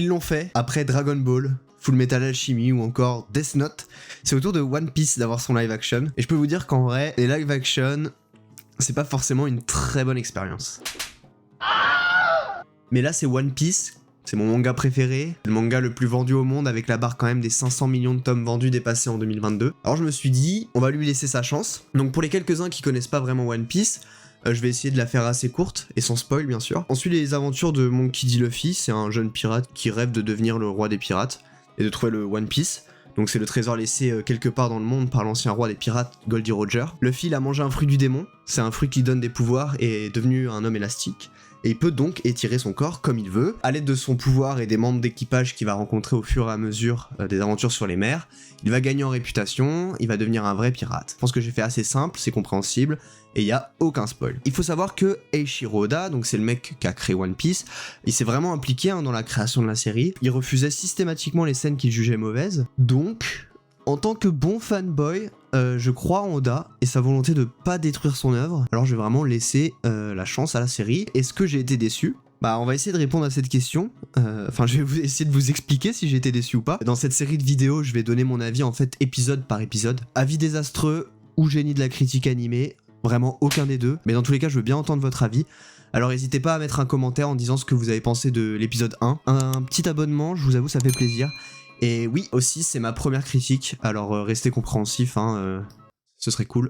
Ils l'ont fait après Dragon Ball, Full Metal Alchemy ou encore Death Note. C'est au tour de One Piece d'avoir son live action. Et je peux vous dire qu'en vrai, les live action, c'est pas forcément une très bonne expérience. Mais là, c'est One Piece. C'est mon manga préféré, le manga le plus vendu au monde avec la barre quand même des 500 millions de tomes vendus dépassés en 2022. Alors je me suis dit, on va lui laisser sa chance. Donc pour les quelques-uns qui connaissent pas vraiment One Piece, je vais essayer de la faire assez courte, et sans spoil bien sûr. On suit les aventures de Monkey D. Luffy, c'est un jeune pirate qui rêve de devenir le roi des pirates, et de trouver le One Piece. Donc c'est le trésor laissé quelque part dans le monde par l'ancien roi des pirates, Goldie Roger. Luffy il a mangé un fruit du démon, c'est un fruit qui donne des pouvoirs et est devenu un homme élastique. Et il peut donc étirer son corps comme il veut. À l'aide de son pouvoir et des membres d'équipage qu'il va rencontrer au fur et à mesure des aventures sur les mers, il va gagner en réputation, il va devenir un vrai pirate. Je pense que j'ai fait assez simple, c'est compréhensible, et il n'y a aucun spoil. Il faut savoir que Eiichiro Oda, donc c'est le mec qui a créé One Piece, il s'est vraiment impliqué dans la création de la série. Il refusait systématiquement les scènes qu'il jugeait mauvaises, donc... En tant que bon fanboy, je crois en Oda et sa volonté de pas détruire son œuvre, alors je vais vraiment laisser la chance à la série. Est-ce que j'ai été déçu ? Bah on va essayer de répondre à cette question, je vais essayer de vous expliquer si j'ai été déçu ou pas. Dans cette série de vidéos, je vais donner mon avis en fait épisode par épisode. Avis désastreux ou génie de la critique animée, vraiment aucun des deux, mais dans tous les cas je veux bien entendre votre avis. Alors n'hésitez pas à mettre un commentaire en disant ce que vous avez pensé de l'épisode 1. Un petit abonnement, je vous avoue ça fait plaisir. Et oui, aussi, c'est ma première critique, alors restez compréhensifs, ce serait cool.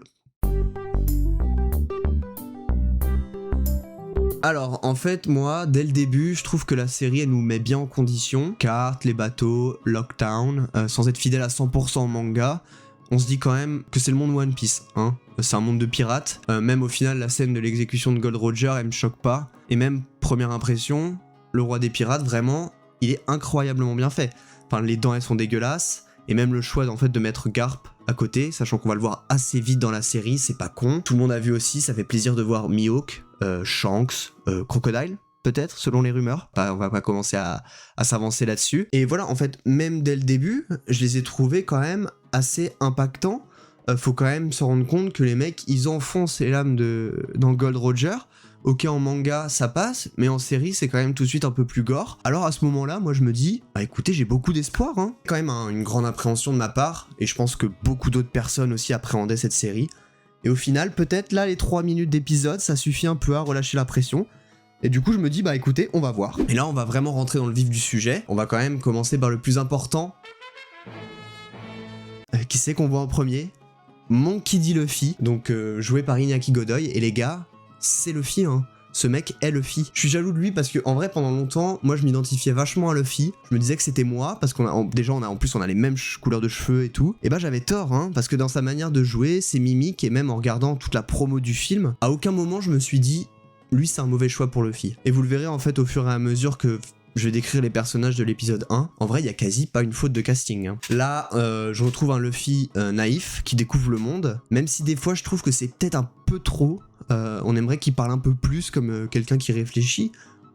Alors, en fait, moi, dès le début, je trouve que la série, elle nous met bien en condition. Cartes, les bateaux, Lockdown, sans être fidèle à 100% au manga, on se dit quand même que c'est le monde One Piece, C'est un monde de pirates. Même au final, la scène de l'exécution de Gold Roger, elle me choque pas. Et même, première impression, le roi des pirates, vraiment, il est incroyablement bien fait. Enfin, les dents elles sont dégueulasses, et même le choix en fait de mettre Garp à côté, sachant qu'on va le voir assez vite dans la série, c'est pas con. Tout le monde a vu aussi, ça fait plaisir de voir Mihawk, Shanks, Crocodile, peut-être, selon les rumeurs. On va pas commencer à s'avancer là-dessus. Et voilà, en fait, même dès le début, je les ai trouvés quand même assez impactants. Faut quand même se rendre compte que les mecs, ils enfoncent les lames dans Gold Roger. Ok, en manga ça passe, mais en série c'est quand même tout de suite un peu plus gore. Alors à ce moment-là, moi je me dis, bah écoutez, j'ai beaucoup d'espoir, Quand même une grande appréhension de ma part, et je pense que beaucoup d'autres personnes aussi appréhendaient cette série. Et au final, peut-être là, les 3 minutes d'épisode, ça suffit un peu à relâcher la pression. Et du coup, je me dis, bah écoutez, on va voir. Et là, on va vraiment rentrer dans le vif du sujet. On va quand même commencer par le plus important. Qui c'est qu'on voit en premier ? Monkey D. Luffy, donc joué par Iñaki Godoy, et les gars... c'est Luffy, Ce mec est Luffy. Je suis jaloux de lui parce que en vrai pendant longtemps, moi je m'identifiais vachement à Luffy. Je me disais que c'était moi parce qu'on a en plus on a les mêmes couleurs de cheveux et tout. Et bah j'avais tort parce que dans sa manière de jouer, ses mimiques et même en regardant toute la promo du film, à aucun moment je me suis dit lui c'est un mauvais choix pour Luffy. Et vous le verrez en fait au fur et à mesure que je vais décrire les personnages de l'épisode 1. En vrai, il y a quasi pas une faute de casting. Là, je retrouve un Luffy naïf qui découvre le monde, même si des fois je trouve que c'est peut-être un peu trop. On aimerait qu'il parle un peu plus comme quelqu'un qui réfléchit,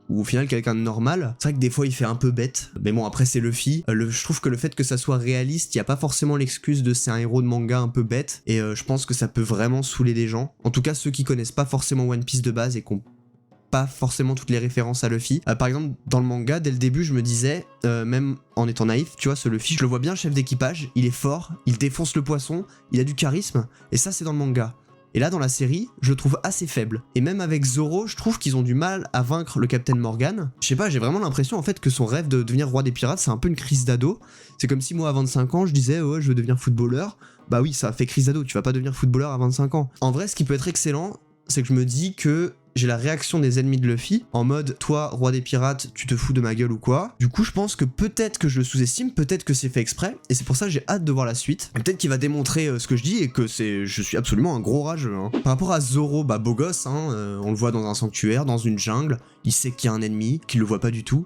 ou au final quelqu'un de normal. C'est vrai que des fois il fait un peu bête, mais bon après c'est Luffy. Je trouve que le fait que ça soit réaliste, il y a pas forcément l'excuse de c'est un héros de manga un peu bête, et je pense que ça peut vraiment saouler des gens. En tout cas ceux qui connaissent pas forcément One Piece de base et qui ont pas forcément toutes les références à Luffy. Par exemple dans le manga, dès le début je me disais, même en étant naïf, tu vois ce Luffy, je le vois bien chef d'équipage, il est fort, il défonce le poisson, il a du charisme, et ça c'est dans le manga. Et là, dans la série, je le trouve assez faible. Et même avec Zoro, je trouve qu'ils ont du mal à vaincre le Captain Morgan. Je sais pas, j'ai vraiment l'impression en fait que son rêve de devenir roi des pirates, c'est un peu une crise d'ado. C'est comme si moi à 25 ans, je disais ouais, je veux devenir footballeur. Bah oui, ça fait crise d'ado, tu vas pas devenir footballeur à 25 ans. En vrai, ce qui peut être excellent, c'est que je me dis que j'ai la réaction des ennemis de Luffy, en mode, toi, roi des pirates, tu te fous de ma gueule ou quoi. Du coup, je pense que peut-être que je le sous-estime, peut-être que c'est fait exprès, et c'est pour ça que j'ai hâte de voir la suite. Et peut-être qu'il va démontrer ce que je dis, et que je suis absolument un gros rageux. Par rapport à Zoro, bah beau gosse, on le voit dans un sanctuaire, dans une jungle, il sait qu'il y a un ennemi, qu'il le voit pas du tout.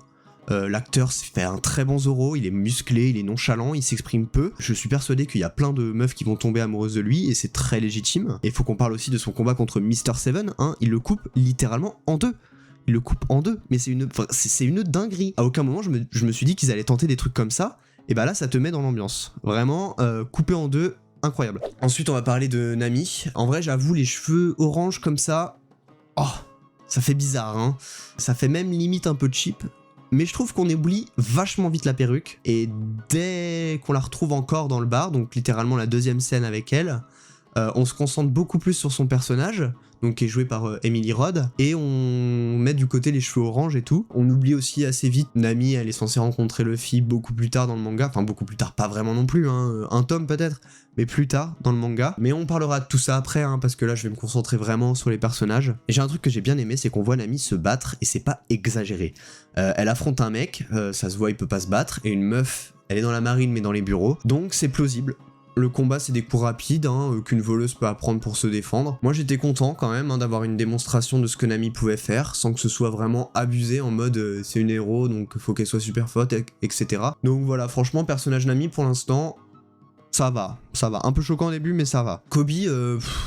L'acteur fait un très bon Zoro, il est musclé, il est nonchalant, il s'exprime peu. Je suis persuadé qu'il y a plein de meufs qui vont tomber amoureuses de lui et c'est très légitime. Et il faut qu'on parle aussi de son combat contre Mr. Seven, il le coupe littéralement en deux. Il le coupe en deux, mais c'est une dinguerie. À aucun moment je me suis dit qu'ils allaient tenter des trucs comme ça, et bah là ça te met dans l'ambiance. Vraiment, coupé en deux, incroyable. Ensuite on va parler de Nami. En vrai j'avoue les cheveux orange comme ça, ça fait bizarre Ça fait même limite un peu cheap. mais je trouve qu'on oublie vachement vite la perruque, et dès qu'on la retrouve encore dans le bar, donc littéralement la deuxième scène avec elle, on se concentre beaucoup plus sur son personnage, donc qui est joué par Emily Rod, et on met du côté les cheveux orange et tout. On oublie aussi assez vite, Nami, elle est censée rencontrer Luffy beaucoup plus tard dans le manga, enfin beaucoup plus tard, pas vraiment non plus, hein, un tome peut-être, mais plus tard dans le manga. Mais on parlera de tout ça après, hein, parce que là je vais me concentrer vraiment sur les personnages. Et j'ai un truc que j'ai bien aimé, c'est qu'on voit Nami se battre, et c'est pas exagéré. Elle affronte un mec, ça se voit il peut pas se battre, et une meuf, elle est dans la marine mais dans les bureaux, donc c'est plausible. Le combat c'est des coups rapides, hein, qu'une voleuse peut apprendre pour se défendre. Moi j'étais content quand même, hein, d'avoir une démonstration de ce que Nami pouvait faire, sans que ce soit vraiment abusé en mode c'est une héros donc faut qu'elle soit super forte, etc. Donc voilà, franchement personnage Nami pour l'instant, ça va. Un peu choquant au début mais ça va. Kobe,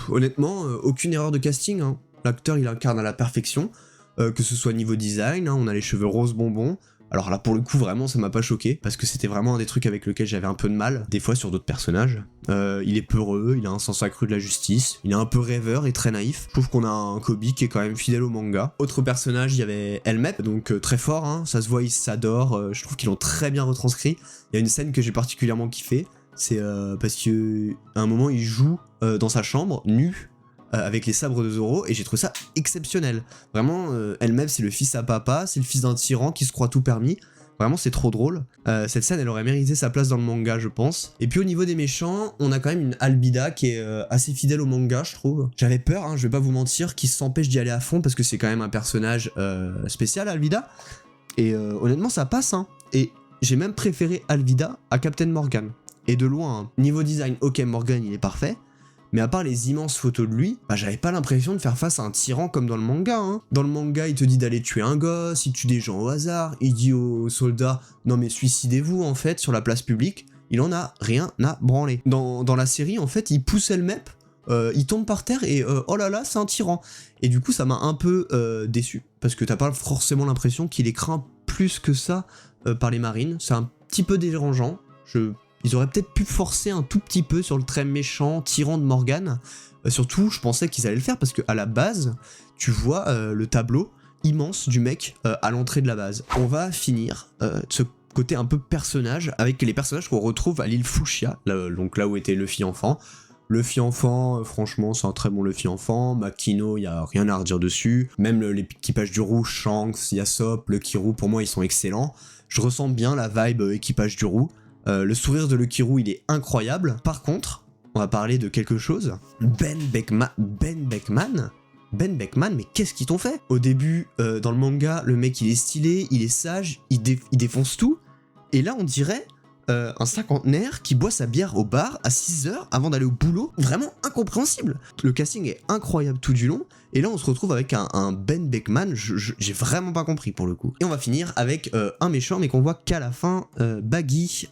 honnêtement, aucune erreur de casting, hein. L'acteur il incarne à la perfection, que ce soit niveau design, hein, on a les cheveux roses bonbons. Alors là pour le coup vraiment ça m'a pas choqué, parce que c'était vraiment un des trucs avec lesquels j'avais un peu de mal, des fois sur d'autres personnages. Il est peureux, il a un sens accru de la justice, il est un peu rêveur et très naïf. Je trouve qu'on a un Kobe qui est quand même fidèle au manga. Autre personnage, il y avait Helmep, donc très fort, hein, ça se voit il s'adore, je trouve qu'ils l'ont très bien retranscrit. Il y a une scène que j'ai particulièrement kiffé, c'est parce que à un moment il joue dans sa chambre, nu, avec les sabres de Zoro, et j'ai trouvé ça exceptionnel. Vraiment, elle-même c'est le fils à papa, c'est le fils d'un tyran qui se croit tout permis. Vraiment c'est trop drôle. Cette scène elle aurait mérité sa place dans le manga je pense. Et puis au niveau des méchants, on a quand même une Alvida qui est assez fidèle au manga je trouve. J'avais peur, hein, je vais pas vous mentir, qu'il s'empêche d'y aller à fond parce que c'est quand même un personnage spécial Alvida. Et honnêtement ça passe, hein. Et j'ai même préféré Alvida à Captain Morgan. Et de loin, hein. Niveau design, ok Morgan il est parfait. Mais à part les immenses photos de lui, bah j'avais pas l'impression de faire face à un tyran comme dans le manga, hein. Dans le manga, il te dit d'aller tuer un gosse, il tue des gens au hasard, il dit aux soldats « Non mais suicidez-vous en fait sur la place publique », il en a rien à branler. Dans la série, en fait, il pousse Helmep, il tombe par terre et oh là là, c'est un tyran. Et du coup, ça m'a un peu déçu, parce que t'as pas forcément l'impression qu'il est craint plus que ça par les marines, c'est un petit peu dérangeant, Ils auraient peut-être pu forcer un tout petit peu sur le trait méchant, tyran de Morgan. Surtout, je pensais qu'ils allaient le faire parce qu'à la base, tu vois le tableau immense du mec à l'entrée de la base. On va finir ce côté un peu personnage avec les personnages qu'on retrouve à l'île Fuchsia, donc là où était Luffy enfant. Luffy enfant, franchement, c'est un très bon Luffy enfant. Makino, y a rien à redire dessus. Même l'équipage du Roux, Shanks, Yasop, Lucky Roux, pour moi, ils sont excellents. Je ressens bien la vibe équipage du Roux. Le sourire de Lucky Roux, il est incroyable. Par contre, on va parler de quelque chose. Ben Beckman, mais qu'est-ce qu'ils t'ont fait? Au début, dans le manga, le mec il est stylé, il est sage, il défonce tout. Et là, on dirait un cinquantenaire qui boit sa bière au bar à 6h avant d'aller au boulot. Vraiment incompréhensible. Le casting est incroyable tout du long. Et là, on se retrouve avec un Ben Beckman, j'ai vraiment pas compris pour le coup. Et on va finir avec un méchant, mais qu'on voit qu'à la fin, Baggy.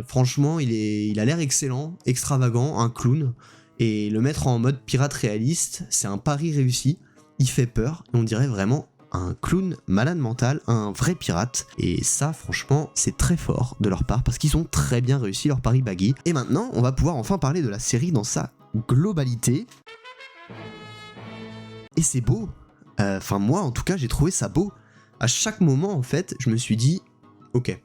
Franchement, il a l'air excellent, extravagant, un clown. Et le mettre en mode pirate réaliste, c'est un pari réussi. Il fait peur, et on dirait vraiment un clown malade mental, un vrai pirate. Et ça, franchement, c'est très fort de leur part, parce qu'ils ont très bien réussi leur pari Baggy. Et maintenant, on va pouvoir enfin parler de la série dans sa globalité. Et c'est beau. Enfin, moi, en tout cas, j'ai trouvé ça beau. À chaque moment, en fait, je me suis dit, ok,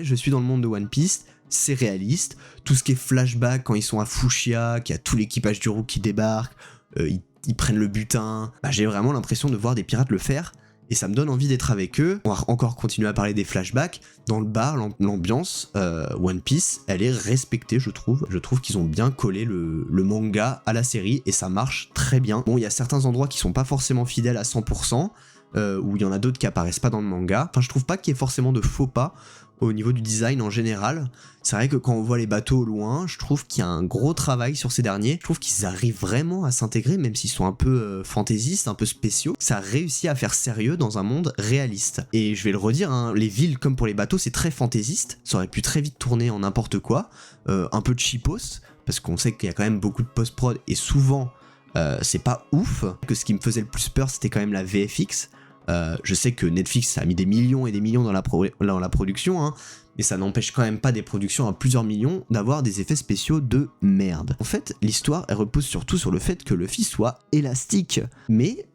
je suis dans le monde de One Piece, c'est réaliste. Tout ce qui est flashback quand ils sont à Fuchsia, qu'il y a tout l'équipage du Roux qui débarque, ils prennent le butin. Bah, j'ai vraiment l'impression de voir des pirates le faire. Et ça me donne envie d'être avec eux. On va encore continuer à parler des flashbacks. Dans le bar, l'ambiance One Piece, elle est respectée, je trouve. Je trouve qu'ils ont bien collé le manga à la série et ça marche très bien. Bon, il y a certains endroits qui sont pas forcément fidèles à 100%, où il y en a d'autres qui apparaissent pas dans le manga. Enfin, je trouve pas qu'il y ait forcément de faux pas au niveau du design en général. C'est vrai que quand on voit les bateaux au loin, je trouve qu'il y a un gros travail sur ces derniers. Je trouve qu'ils arrivent vraiment à s'intégrer, même s'ils sont un peu fantaisistes, un peu spéciaux. Ça réussit à faire sérieux dans un monde réaliste. Et je vais le redire, hein, les villes comme pour les bateaux, c'est très fantaisiste. Ça aurait pu très vite tourner en n'importe quoi. Un peu de cheapos, parce qu'on sait qu'il y a quand même beaucoup de post-prod, et souvent, c'est pas ouf. Que ce qui me faisait le plus peur, c'était quand même la VFX. Je sais que Netflix a mis des millions et des millions dans la production, hein, mais ça n'empêche quand même pas des productions à plusieurs millions d'avoir des effets spéciaux de merde. En fait, l'histoire, elle repose surtout sur le fait que Luffy soit élastique, mais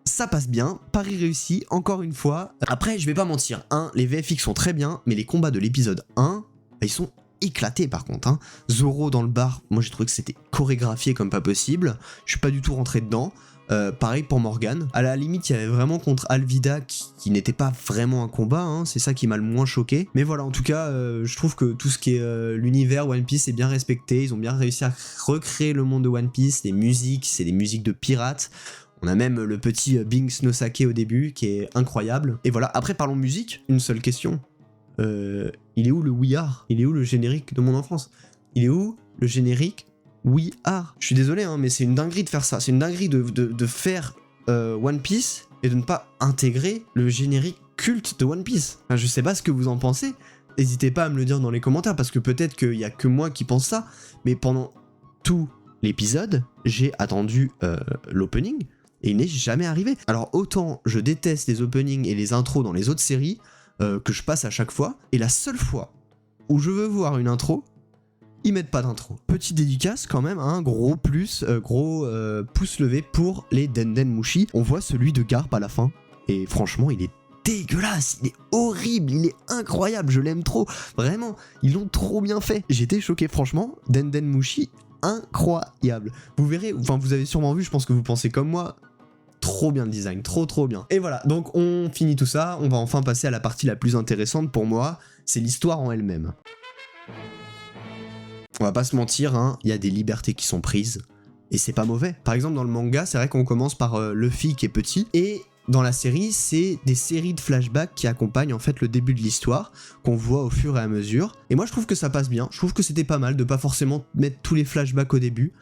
ça passe bien, pari réussi, encore une fois. Après, je vais pas mentir, les VFX sont très bien, mais les combats de l'épisode 1, ils sont éclatés par contre. Zoro dans le bar, moi j'ai trouvé que c'était chorégraphié comme pas possible, je suis pas du tout rentré dedans. Pareil pour Morgan. À la limite, il y avait vraiment contre Alvida qui n'était pas vraiment un combat, c'est ça qui m'a le moins choqué. Mais voilà, en tout cas, je trouve que tout ce qui est l'univers One Piece est bien respecté. Ils ont bien réussi à recréer le monde de One Piece. Les musiques, c'est des musiques de pirates. On a même le petit Binks no Sake au début qui est incroyable. Et voilà, après parlons musique, une seule question. Il est où le We Are ? Il est où le générique de mon enfance ? Il est où le générique We Are ? Je suis désolé, mais c'est une dinguerie de faire ça. C'est une dinguerie de faire One Piece et de ne pas intégrer le générique culte de One Piece. Enfin, je sais pas ce que vous en pensez. N'hésitez pas à me le dire dans les commentaires parce que peut-être qu'il y a que moi qui pense ça. Mais pendant tout l'épisode, j'ai attendu l'opening et il n'est jamais arrivé. Alors autant je déteste les openings et les intros dans les autres séries que je passe à chaque fois, et la seule fois où je veux voir une intro, ils mettent pas d'intro. Petite dédicace quand même, gros pouce levé pour les Denden Mushi. On voit celui de Garp à la fin, et franchement il est dégueulasse, il est horrible, il est incroyable, je l'aime trop, vraiment, ils l'ont trop bien fait. J'étais choqué, franchement, Denden Mushi, incroyable. Vous verrez, enfin vous avez sûrement vu, je pense que vous pensez comme moi, trop bien le design, trop bien. Et voilà, donc on finit tout ça, on va enfin passer à la partie la plus intéressante pour moi, c'est l'histoire en elle-même. On va pas se mentir, il y a des libertés qui sont prises, et c'est pas mauvais. Par exemple dans le manga, c'est vrai qu'on commence par Luffy qui est petit, et dans la série, c'est des séries de flashbacks qui accompagnent en fait le début de l'histoire, qu'on voit au fur et à mesure. Et moi je trouve que ça passe bien, je trouve que c'était pas mal de pas forcément mettre tous les flashbacks au début.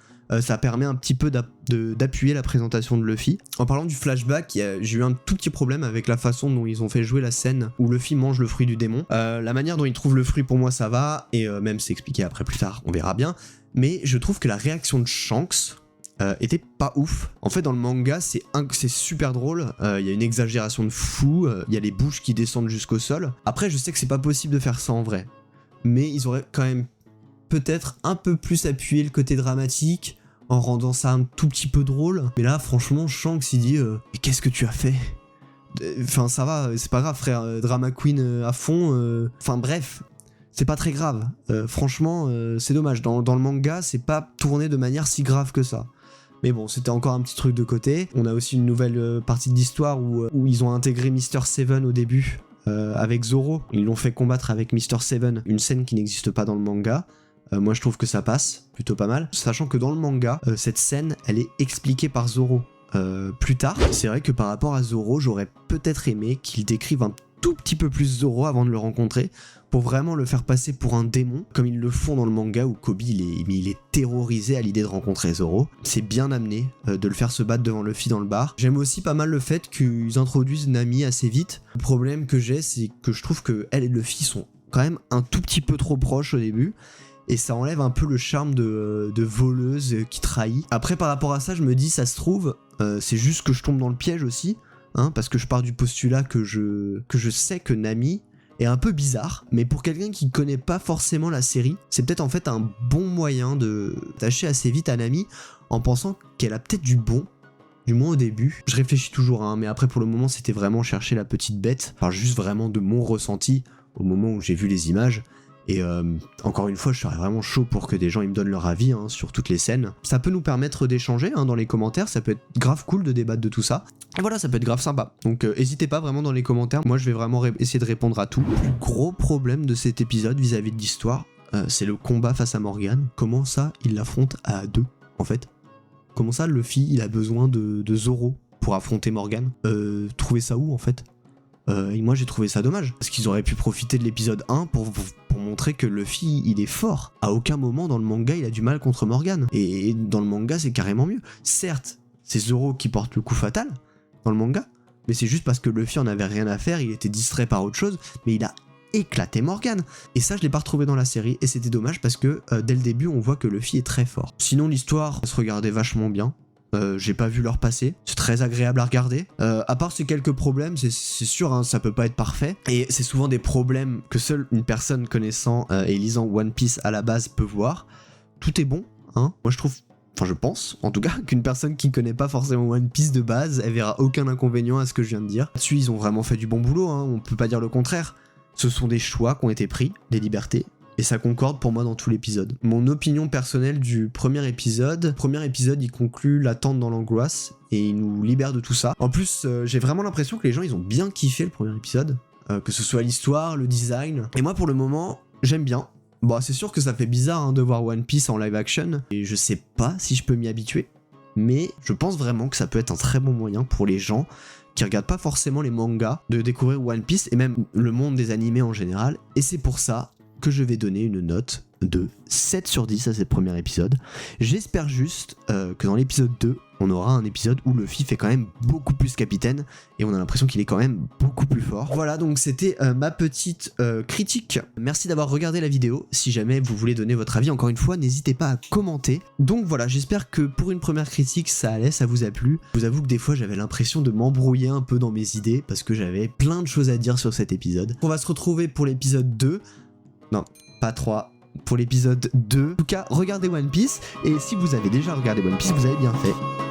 Ça permet un petit peu d'appuyer la présentation de Luffy. En parlant du flashback, j'ai eu un tout petit problème avec la façon dont ils ont fait jouer la scène où Luffy mange le fruit du démon. La manière dont il trouve le fruit, pour moi ça va, et même c'est expliqué après plus tard, on verra bien. Mais je trouve que la réaction de Shanks était pas ouf. En fait dans le manga c'est super drôle, il y a une exagération de fou, il y a les bouches qui descendent jusqu'au sol. Après je sais que c'est pas possible de faire ça en vrai, mais ils auraient quand même peut-être un peu plus appuyé le côté dramatique en rendant ça un tout petit peu drôle. Mais là franchement Shanks il dit mais qu'est-ce que tu as fait ? Enfin ça va, c'est pas grave frère, drama queen à fond, enfin bref, c'est pas très grave. Franchement c'est dommage, dans le manga c'est pas tourné de manière si grave que ça. Mais bon, c'était encore un petit truc de côté. On a aussi une nouvelle partie de l'histoire où ils ont intégré Mr. Seven au début avec Zoro. Ils l'ont fait combattre avec Mr. Seven, une scène qui n'existe pas dans le manga. Moi je trouve que ça passe plutôt pas mal, sachant que dans le manga, cette scène elle est expliquée par Zoro plus tard. C'est vrai que par rapport à Zoro, j'aurais peut-être aimé qu'il décrive un tout petit peu plus Zoro avant de le rencontrer, pour vraiment le faire passer pour un démon, comme ils le font dans le manga où Kobe il est terrorisé à l'idée de rencontrer Zoro. C'est bien amené de le faire se battre devant Luffy dans le bar. J'aime aussi pas mal le fait qu'ils introduisent Nami assez vite. Le problème que j'ai, c'est que je trouve que elle et Luffy sont quand même un tout petit peu trop proches au début, et ça enlève un peu le charme de voleuse qui trahit. Après par rapport à ça, je me dis ça se trouve, c'est juste que je tombe dans le piège aussi, parce que je pars du postulat que je sais que Nami est un peu bizarre, mais pour quelqu'un qui connaît pas forcément la série, c'est peut-être en fait un bon moyen de s'attacher assez vite à Nami en pensant qu'elle a peut-être du bon, du moins au début. Je réfléchis toujours, mais après pour le moment c'était vraiment chercher la petite bête, enfin juste vraiment de mon ressenti au moment où j'ai vu les images. Et encore une fois, je serais vraiment chaud pour que des gens ils me donnent leur avis sur toutes les scènes. Ça peut nous permettre d'échanger dans les commentaires, ça peut être grave cool de débattre de tout ça. Et voilà, ça peut être grave sympa. Donc n'hésitez pas vraiment dans les commentaires, moi je vais vraiment essayer de répondre à tout. Le plus gros problème de cet épisode vis-à-vis de l'histoire, c'est le combat face à Morgan. Comment ça, il l'affronte à deux, en fait ? Comment ça, Luffy, il a besoin de Zoro pour affronter Morgan ? Trouver ça où, en fait ? Et moi j'ai trouvé ça dommage, parce qu'ils auraient pu profiter de l'épisode 1 pour montrer que Luffy il est fort. À aucun moment dans le manga il a du mal contre Morgan, et dans le manga c'est carrément mieux. Certes, c'est Zoro qui porte le coup fatal dans le manga, mais c'est juste parce que Luffy en avait rien à faire, il était distrait par autre chose, mais il a éclaté Morgan. Et ça je l'ai pas retrouvé dans la série, et c'était dommage parce que dès le début on voit que Luffy est très fort. Sinon l'histoire se regardait vachement bien. J'ai pas vu l'heure passer, c'est très agréable à regarder. À part ces quelques problèmes, c'est sûr, ça peut pas être parfait. Et c'est souvent des problèmes que seule une personne connaissant et lisant One Piece à la base peut voir. Tout est bon, Moi je trouve enfin je pense en tout cas, qu'une personne qui connaît pas forcément One Piece de base, elle verra aucun inconvénient à ce que je viens de dire. Là-dessus, ils ont vraiment fait du bon boulot, hein, on peut pas dire le contraire. Ce sont des choix qui ont été pris, des libertés, et ça concorde pour moi dans tout l'épisode. Mon opinion personnelle du premier épisode, il conclut l'attente dans l'angoisse, et il nous libère de tout ça. En plus, j'ai vraiment l'impression que les gens, ils ont bien kiffé le premier épisode, que ce soit l'histoire, le design, et moi pour le moment, j'aime bien. Bon, c'est sûr que ça fait bizarre hein, de voir One Piece en live action, et je sais pas si je peux m'y habituer, mais je pense vraiment que ça peut être un très bon moyen pour les gens qui regardent pas forcément les mangas de découvrir One Piece et même le monde des animés en général, et c'est pour ça que je vais donner une note de 7 sur 10 à ce premier épisode. J'espère juste que dans l'épisode 2, on aura un épisode où Luffy fait quand même beaucoup plus capitaine et on a l'impression qu'il est quand même beaucoup plus fort. Voilà, donc c'était ma petite critique. Merci d'avoir regardé la vidéo. Si jamais vous voulez donner votre avis, encore une fois, n'hésitez pas à commenter. Donc voilà, j'espère que pour une première critique, ça allait, ça vous a plu. Je vous avoue que des fois, j'avais l'impression de m'embrouiller un peu dans mes idées parce que j'avais plein de choses à dire sur cet épisode. On va se retrouver pour l'épisode 2. Non, pas 3. Pour l'épisode 2. En tout cas, regardez One Piece. Et si vous avez déjà regardé One Piece, vous avez bien fait.